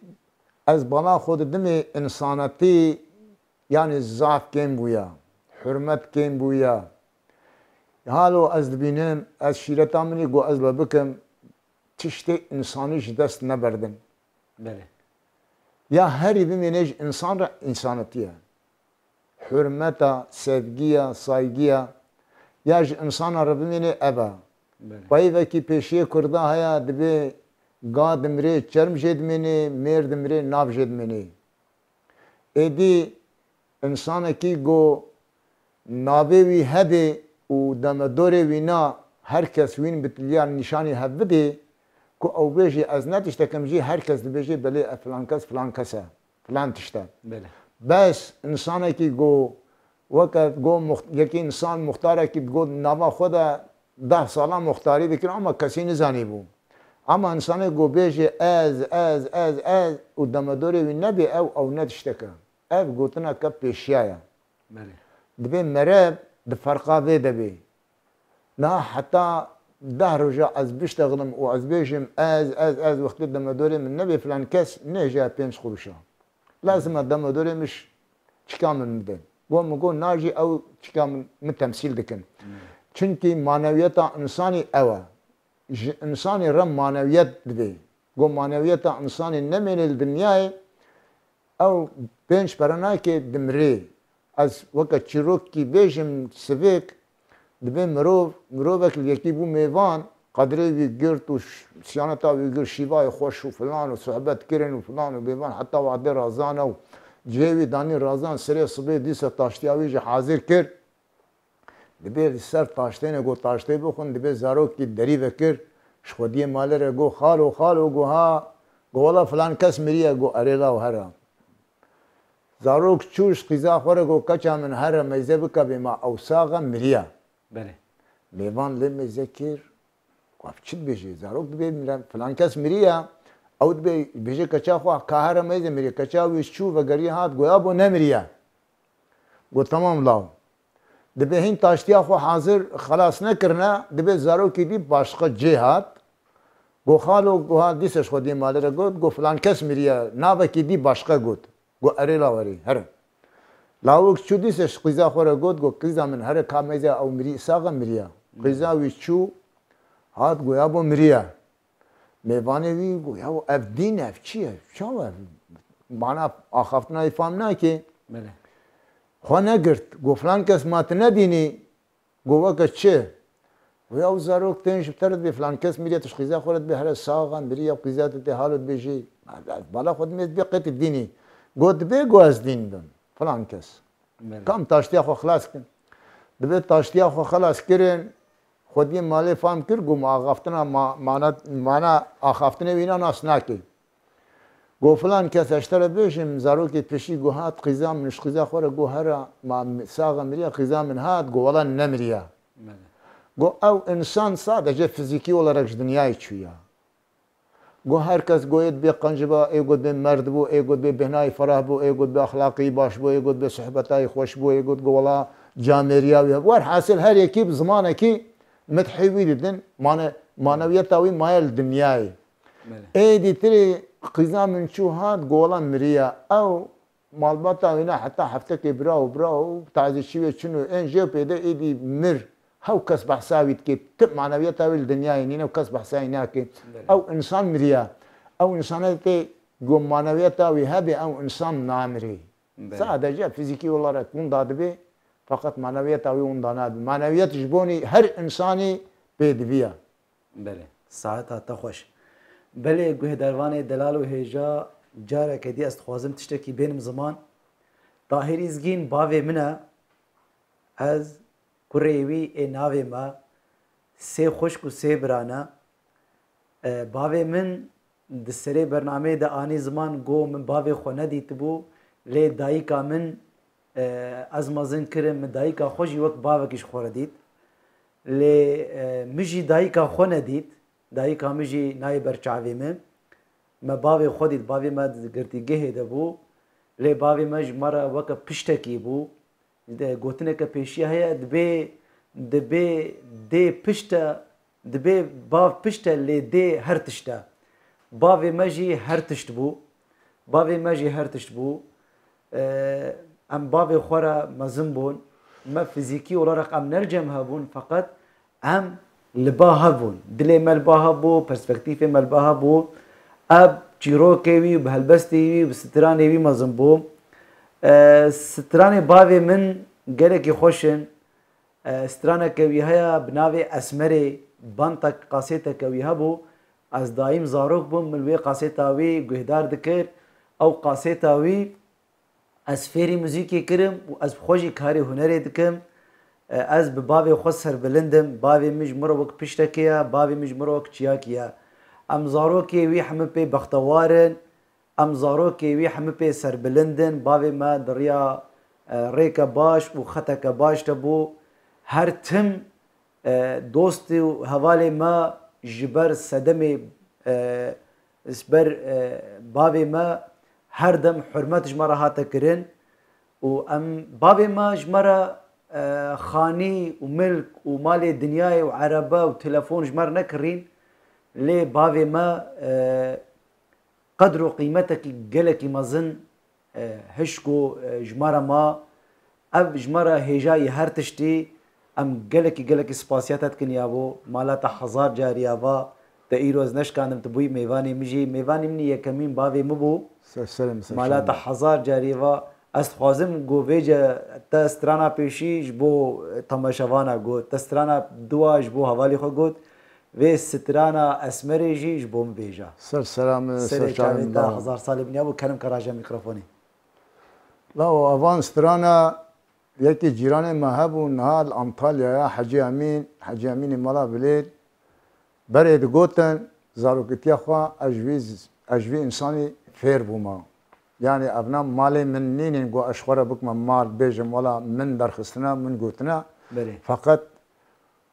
از بالا خود دمی انسانتی یعنی ضعف کم بویا حرمت کم بویا حالو از دبینم از شیرتا منی گو از بکم تشتی انسانیش دست نبردم بله یا هری ببینیش انسان را انسانتیه حرمتا sevgiya saygıya ya insan را ببینی ابا پای وکی پیشی کرده هیا دبی گا دمری چرم جدمنی میر دمری ناف جدمنی ایدی انسان کی گو نابه وی هده و دم دوره وی نا هر کس وین بتلیان نشانی هبده کو او بیجی از نتشتکم جی هر کس بیجی بله فلان کسه فلان تشته بله بس انسان کی گو وقت گو یکی انسان مختاره کی گو نوا خدا 10 ساله مختاری بکن اما کسی نزانی بو اما انسان گو بیجی از و دم دوره وی نبی او نتشتکه ev gotuna ka peşiyaya. Dibe mereb di farqa vê de bê. Na heta 10 roja ez biştexilim û ez bêjim ez wextê demedorê min nebê filan kes nêje 5 xuruşa. Lazim e demedorê miş çika min bide. Wan min got najî ew çika min temsîl dikin. Çünkü maneviyeta insanî ew e. Ji insanî re maneviyet dibe. Got maneviyeta insanî nemêne li dinyayê ew pênc perenakê dimrê. Ez weke çîrokî bêjim sivêk dibe mirovek li yekî bû mêvan qedrê wî girt û siyaneta wî girt şîvayê xweş û filan û sohbet kirin û filan û mêvan heta wadê razan ew cihê wî danî razan serê sibê dîsa taştiya wî jî hazîr kir dibe li ser taştêne got taştê bixwin dibe zarokî derî vekir ji xwediyê malê re got xalo got ha got wela filan kes miriye got erêla û here zarok çû ji qîza xwe re got keça min here meyze bike bêma ew saxa miriye mêvan lê meyze kir ev çi dibêje zarok dibe filan kes miriye ew dibe bêje keça xwe ka here meyze miriye keça wî çû vegeriyê hat goya bo nemiriye got temam law dibe hîn taştiya xwe hazir xelas nekirine dibe zarokî dî başqa cê hat got xalo got ha dîsa ji xwediyê malê re got got filan kes miriye navekî dî başqa got got erêla werî here lawek çû dîsa ji qîza xwe re got got qîza min here ka meyze ew mirî saxa miriye قیزا وی چو هات گویا بو مریا میوانه وی گویا و اف دین اف چیه چه معنا آخفتنا فهم نه که بله خو نگرت گو فلان کس ما تندینی گوه که چه ویا و زاروک تنش بترد به فلان کس میری تشخیصا خورد به هر ساغن بری یا قیزات ته حالت بجی بالا خود میز بقیت دینی گود به گو از دین دن فلان کس بله کم تاشتیا خو خلاص کن دبه تاشتیا خو خلاص کرن خودی مالی فهم کر گو ما آخفتنا معنا آخفتنه وینا ناس نکی گو فلان کس اشتر بشم زاروک پیشی گو هات قیزا منش قیزا خوره گو هر ما ساغن مریا قیزا من هات گو ولا نمریا بله گو او انسان sadece fiziki olarak dünyayı çüya. Go herkes goyed bir qancıba, egod bir merd bu, egod bir behnay farah bu, egod bir ahlaki baş bu, egod bir sohbetay hoş bu, egod go valla cameriya var hasil her ekip zamana ki methivi dedin maneviyatavi mayel dünyayı. بله Editri qizamın çuhat golan miriya ev malbata wina hatta haftaki bravo tazi ve çunu en jepede edi mir هاو كس بحساوي كيف تب معنوياتها بالدنيا يعني وكس بحساوي ناكي او انسان مريا او انسانتي قوم معنوياتها وهابي او انسان نامري sadece fiziki olarak bunda be fakat maneviyatها ويوندانا معنويات جبوني هر انساني بيدبيا بله ساعتها تخوش بله گهدروان دلال و هجا جاره کدی است خوازم تشتکی بینم زمان طاهری زگین باوی منه از کوریوی ناوی ما سه خشک و سه برانه باوی من دسری برنامه دا آنی زمان گو من باوی خو ندیت بو لی دایکا من از مازن کرم من دایکا خوشی وقت باوی کش خوردید لی مجی دایکا خو ندید دایکا مجی نای برچاوی من ما باوی خودید باوی ما گرتی گهی دا بو لی باوی مج مرا وقت پشتکی بو گوتنه که پیشی هیا دبی دی پشتا دبی باو پشتا لی دی هر تشتا باوی مجی هر تشت بو باوی مجی هر تشت بو ام باوی خورا مزن بون ما فیزیکی olarak ام نرجم هبون فقط ام لبا هبون دلی ملبا هبو پرسپکتیف ملبا هبو اب چیروکی وی و بهلبستی وی و سترانی وی مزن بو سترانی باوی من گلکی خوشن سترانه کوی هیا بناوی اسمری بانتک قاسیتا کوی هبو از دایم زاروک بوم ملوی قاسیتاوی گهدار دکر او قاسیتاوی از فیری موزیکی کرم و از خوشی کاری هنری دکم از به باوی خود سر بلندم باوی مج مرو وک پشتکیا باوی مج مرو وک چیاکیا ام زاروکی وی همه پی بختوارن ام زاروکی وی همه پی سر بلندن باوی ما دریا ریکا باش و خطکا باش تبو هر تم دوستی و حوالی ما جبر صدمی اسبر باوی ما هر دم حرمت جمرا هاتا کرن و ام باوی ما جمرا خانی و ملک و مال دنیای و عربه و تلفون جمر نکرین لی باوی ما قدر و قیمتك گلکی مزن هشكو جمرة ما اب جمرة هجاي هر تشتي ام گلکی سپاسیاتت کنیابو مالاتا هزار جاریابا تا ایروز نشکاندم تبوی میوانی مجی میوانی منی یکمین باوی مبو مالاتا هزار جاریابا است خوازم گو ویجا تا استرانا پیشی جبو تماشوانا گو تا استرانا دوا جبو حوالی خو گود و سترانا اسمری جی جبو مبیجا سلام سلام تا هزار سال بنیابو کنم کراجا میکروفونی لا وافان سترانا یکی جیران ما هبو نهال انطالیا حجی امین مالا بلید برید گوتن زاروکتیا خوا اجوی انسانی فیر بوما yani abna mali min ninin go aşkara bukma mal bejim wala min darxistana min gotna fakat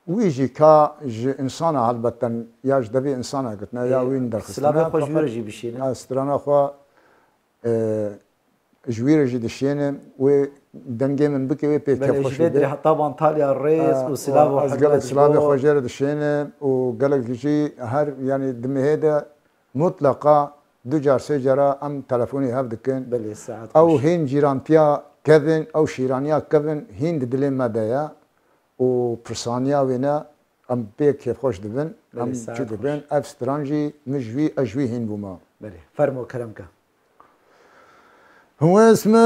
ويجي كا انسان البته يا جدبي انسان قلنا يا وين درخستنا سلام خو جوير جي بشين استرانا خو جوير جي دشين و دنجي من بكي وي بيك خوش بدري طبعا طاليا الرئيس وسلام وحق سلام خو جير دشين وقال لك جي هر يعني دمي هيدا مطلقه دو جار سه جرا ام تلفوني هفدكن او هين جيرانتيا كذن او شيرانيا كذن هين دلين مدايا و پرسانیا وینا ام بیک خوش دبن ام بله، ساعت چو دبن اف سترانجی مجوی اجوی هین بوما بله فرمو كرمك. هو اسمه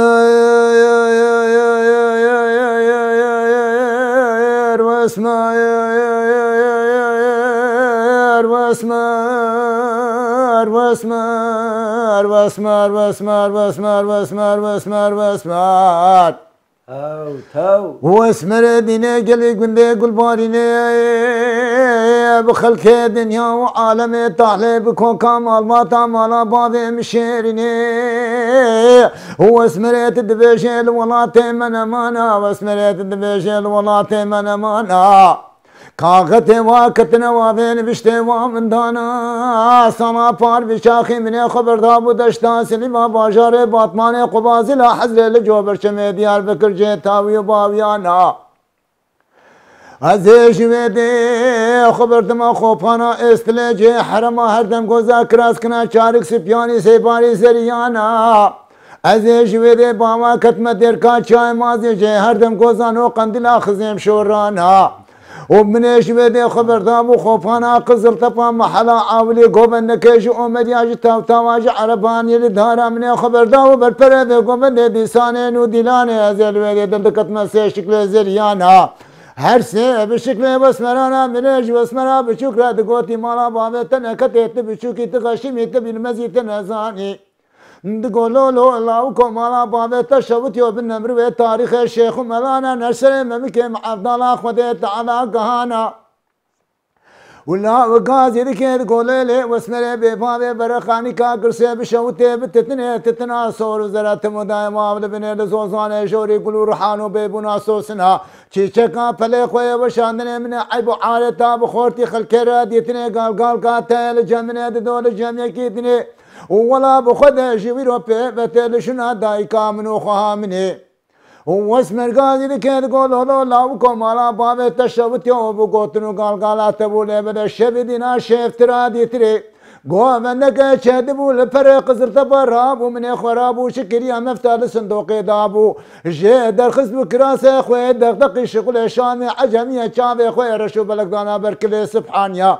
واسمه واسمه او تو واسمر دينا قلي قندي قل باريني بخلك دنيا وعالم طاحلي بكون كمال ما تعمل بابي مشيرني واسمريت الدبيشيل ولاطي من امانا واسمريت الدبيشيل ولاطي من امانا كاغتي واكتنا وابين بشتي ومن دانا صنا بار بشاخي من خبر دابو دشتا سليما باجاري باطماني قبازي لا حزر لجوبر شمي ديار بكر جيتاوي وباويانا عزيز ويدي خبرت ما خوفانا استلجي حرما هردم قوزا كراس كنا شارك سبياني سيباري سريانا عزيز ويدي باما كتمة ديركا شاي مازي جي هردم قوزا نو قندلا خزيم شورانا ومنيش ويدي خبر دابو خوفانا قزر طفا محلا عاولي قوبن نكيش ومدياج تاو تاواج عرباني لدهارا مني خبر دابو برپره قوبن دي سانين وديلاني عزيز ويدي دلدكت مسي شكل زريانا هر سه بشكل بسمرانا منيش بسمرا بشكرا دقوتي مالا بابتنا كتيت بشوكي تغشمي تبي المزيت نزاني دقولو لو الله مالا بابت شوت يو بالنمر تاريخ الشيخ ملانا نشر ممكن عبد الله خديت على قهانا ولا وقازي ذكر قولي واسمري بفاضي برخاني كاكرسي بشوتي بتتني تتنا صور زرات مداي مابد بني لزوزان شوري قلو رحانو بيبونا سوسنا چيچكا پلي خوي وشاندني من عيب عالتا بخورتي خلكرا ديتني قال قاتل جمني دول جميع كيتني ولا بخد جويرو بتل شنا دايكا منو خامني واسمر قاضي ذكر قولو لاوكم على باب تشوت يوم بقوتنو قال تبولي بدا الشبدنا شفترا ديتري قو منك شدبو الفرق زرت براب ومن خرابو شكريا مفتال صندوق دابو جي درخص بكراسه خوي دغدقي شغل شامي عجميه شامي خوي رشو بلك دانا بركلي سبحانيا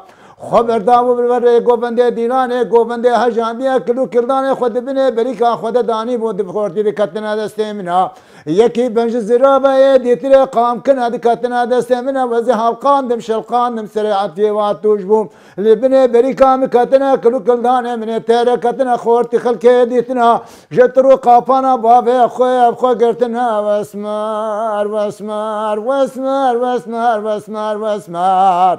خبر داو بالبر گوبنده دیرانه گوبنده هجاندیه کلو کردانه خود بینه بریکا خود دانی بود بخورتی دکتنا دسته منا یکی بنج زرابه دیتره قام کنه دکتنا دسته منا وزی حلقان دم شلقان دم سرعتی واتوش بوم لبنه بریکا مکتنا کلو کردانه منه تیره کتنا خورتی خلکه دیتنا جترو قاپانا بابه خوی گرتنا واسمار واسمار واسمار واسمار واسمار واسمار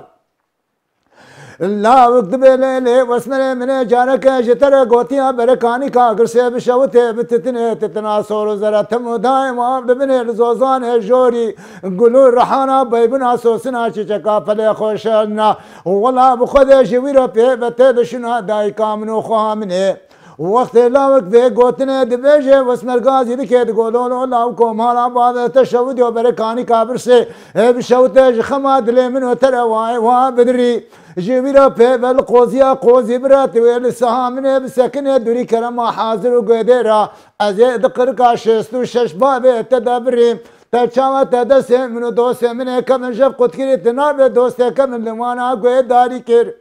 لا وقت بليلي واسمري من جارك جتر قوتيا بركاني كاغر سيب شوتي بتتني تتنا صور زرات مدايم عبد بن الزوزان جوري قلو رحانا بيبنا سوسنا چچكا فلي خوشنا ولا بخد جويرو بي بتدشنا داي كامنو خامني وقت لاوك في قوتنا دبيجي واسمر غازي دكيت قولون لاوكو مالا بعد تشود وبركاني كابر سي بشوتي خماد لي من ترى واي وبدري جيبيرا في بالقوزيا قوزي برات ويل سهامنه بسكنه دوري كرما حاضر وقدرا ازيد قرقا شستو شش بابه تدبري تشاوة تدسه منو دوسه منه كمن شف قدكري تناب دوسه كمن لمانا قوي داري كر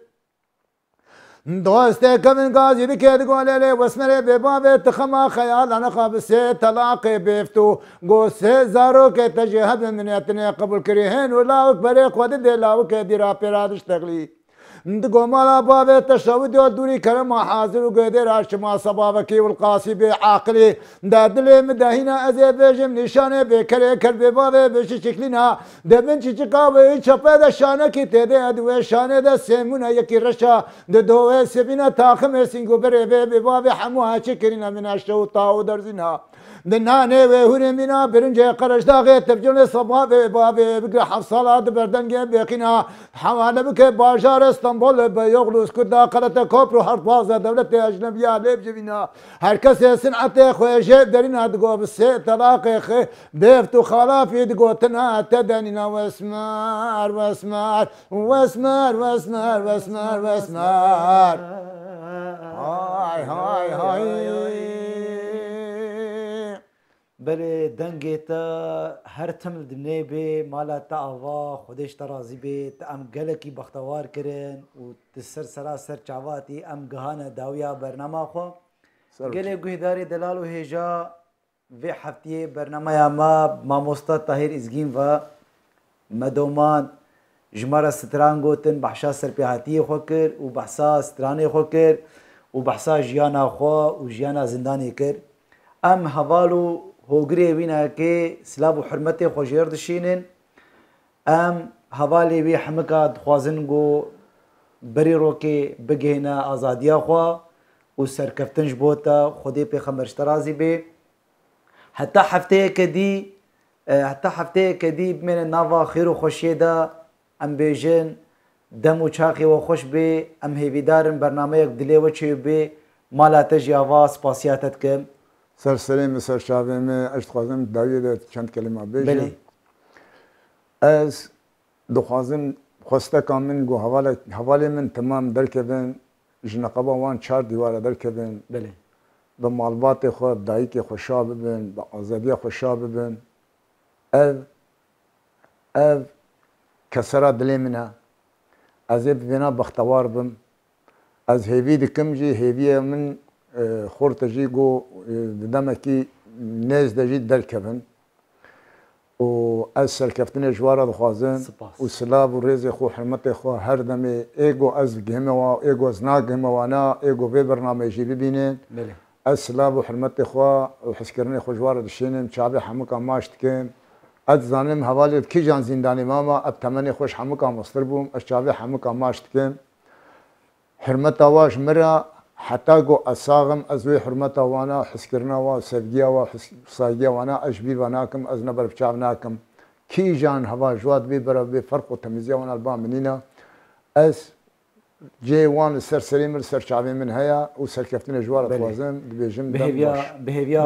دوسته كمن غازي بكيد قولي واسمري ببابه تخما خيال انا خابسه طلاقي بيفتو قوسه زارو كي تجهب من يتني قبل كريهن ولا بريق ود دلاوك ديرا بيرادش تغلي ندقو مالا بابه تشود دوري كرم حاضر وقدر عشما صبابكي والقاسي بعقلي دادلي مدهينا ازي بيجم نشانه بكري كر ببابه بش شكلنا دبن چچقاوي چپه د شانه کی تده ادوي شانه د سيمونه يكي رشا د دوه سبينا تاخم سينغو بره ببابه حمو چكرينا من اشو تاو درزنا دنانه وهون منا برنجه قرش داغه تبجل صباب بابه بقى حصلات بردنجه بيقنا حواله بك باشار اسطنبول بيغلوس كدا قلت كوبرو حرفازه دولت اجنبيه لب جبينا هركس صنعته خوشه درينا دغو بس طلاق بيفتو خلاف يدغو تنا تدنينا واسمار واسمار واسمار واسمار واسمار واسمار هاي هاي هاي بله دنگی تا هر تمل دنیا به مالا تا آوا خودش ترازی به تا ام گله کی بختوار کرن و تسر سراسر چاواتی ام گهانه داویا برنامه خو گله گویداری دلال و هجا و هفته برنامه ما ماموستا طاهر ازگین و مدومان جمارا ستران گوتن بحشا سرپیهاتی خو کر و بحثا سترانی خو کر و بحثا جیانا خو و جیانا زندانی کر ام حوالو هوگری وینا که سلاب و حرمت خوشیر دشینن ام حوالی وی حمکا دخوازن گو بری رو که بگهنا آزادیا خوا و سرکفتنج بوتا خودی پیغمبرش ترازی به حتی هفته کدی من نوا خیر و خوشی دا ام بیجن دم و چاقی و خوش به ام هیویدارن برنامه یک دلی و چی به مالا تجی آواز پاسیاتت کم سرسریم سرشاویم اشتخوازم داویده چند کلمه بیجم بله از دخوازم خوسته کامن گو حوالی من تمام درکبن جنقبا وان 4 دیواره درکبن بله به مالبات خود دایی که خوشا ببین به آزادی خوشا ببین اv kesera dilê min e ez ê bi vêna bextewar bim ez hêvî dikim jî hêviyê min xort jî got di demekî nêz de jî derkevin û ez serkeftinê ji we re dixwazim û silav û rêzê xwe hirmetê xwe her demê êgo ez gihime we êgo ez nagihime we na êgo vê bernameyê jî bibînin ez silav û hirmetê xwe û hizkirinê xwe ji we re dişînim çavê hemûka maş dikim ez zanim hevalê kîjan zîndanî mama ev temenê xwe ji hemûka mostir bûm ez çavê hemûka maş dikim hirmeta we ji min re heta got ez saxim ez wê hirmeta wana hizkirina we sevgiya we sagiya wana ez ji bîr ve nakim ez ne ber bi çav nakim kîjan heva ji we dibê bere vê ferq û temîziya wan li ba minîne ez cê wan li ser serê min ser çavê min heye û serkeftinê ji we re dixwazim dibêjim bihêviya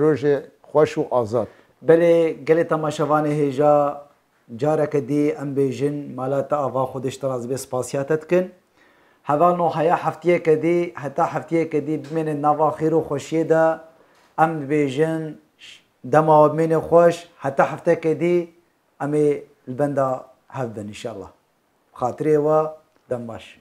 rojê xweş û azad بله گله تماشاوان هجا جارك دي ام بيجن مالات افا خودش تراز بس پاسياتت كن هوا نو حيا هفتيه كدي حتى هفتيه كدي من النوا خير وخوشيه دا ام بيجن دما من خوش حتى هفته كدي ام البندا هفدن ان شاء الله خاطري و دم باش